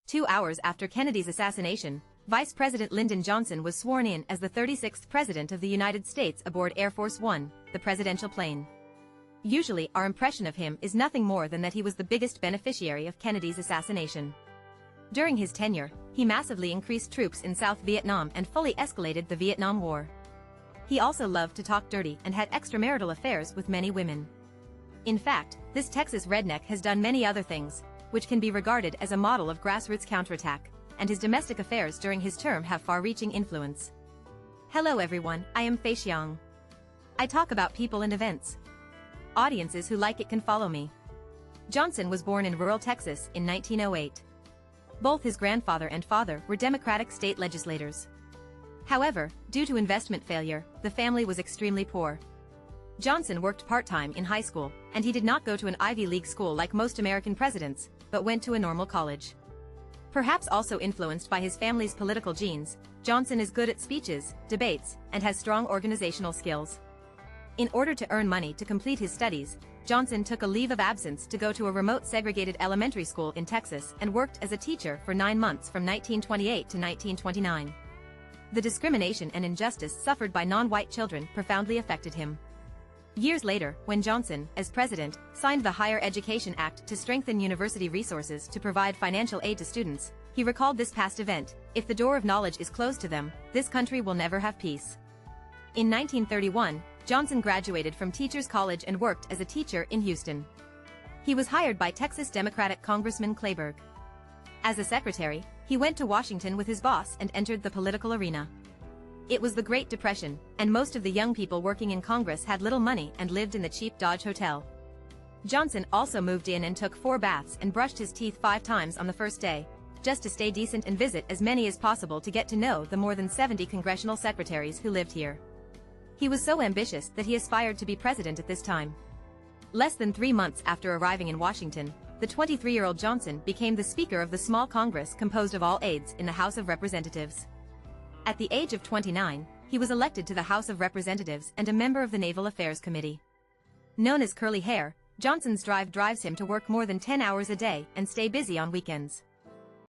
2 hours after Kennedy's assassination, Vice President Lyndon Johnson was sworn in as the 36th President of the United States aboard Air Force One, the presidential plane. Usually, our impression of him is nothing more than that he was the biggest beneficiary of Kennedy's assassination. During his tenure, he massively increased troops in South Vietnam and fully escalated the Vietnam War. He also loved to talk dirty and had extramarital affairs with many women. In fact, this Texas redneck has done many other things, which can be regarded as a model of grassroots counterattack, and his domestic affairs during his term have far-reaching influence. Hello everyone, I am Fei Xiang. I talk about people and events. Audiences who like it can follow me. Johnson was born in rural Texas in 1908. Both his grandfather and father were Democratic state legislators. However, due to investment failure, the family was extremely poor. Johnson worked part-time in high school, and he did not go to an Ivy League school like most American presidents, but went to a normal college. Perhaps also influenced by his family's political genes, Johnson is good at speeches, debates, and has strong organizational skills. In order to earn money to complete his studies, Johnson took a leave of absence to go to a remote segregated elementary school in Texas and worked as a teacher for 9 months from 1928 to 1929. The discrimination and injustice suffered by non-white children profoundly affected him. Years later, when Johnson, as president, signed the Higher Education Act to strengthen university resources to provide financial aid to students, he recalled this past event: "If the door of knowledge is closed to them, this country will never have peace." In 1931, Johnson graduated from Teachers College and worked as a teacher in Houston. He was hired by Texas Democratic Congressman Clayburgh. As a secretary, he went to Washington with his boss and entered the political arena. It was the Great Depression, and most of the young people working in Congress had little money and lived in the cheap Dodge Hotel. Johnson also moved in and took 4 baths and brushed his teeth 5 times on the first day, just to stay decent and visit as many as possible to get to know the more than 70 congressional secretaries who lived here. He was so ambitious that he aspired to be president at this time. Less than 3 months after arriving in Washington, the 23-year-old Johnson became the Speaker of the small Congress composed of all aides in the House of Representatives. At the age of 29, he was elected to the House of Representatives and a member of the Naval Affairs Committee. Known as Curly Hair, Johnson's drive drives him to work more than 10 hours a day and stay busy on weekends.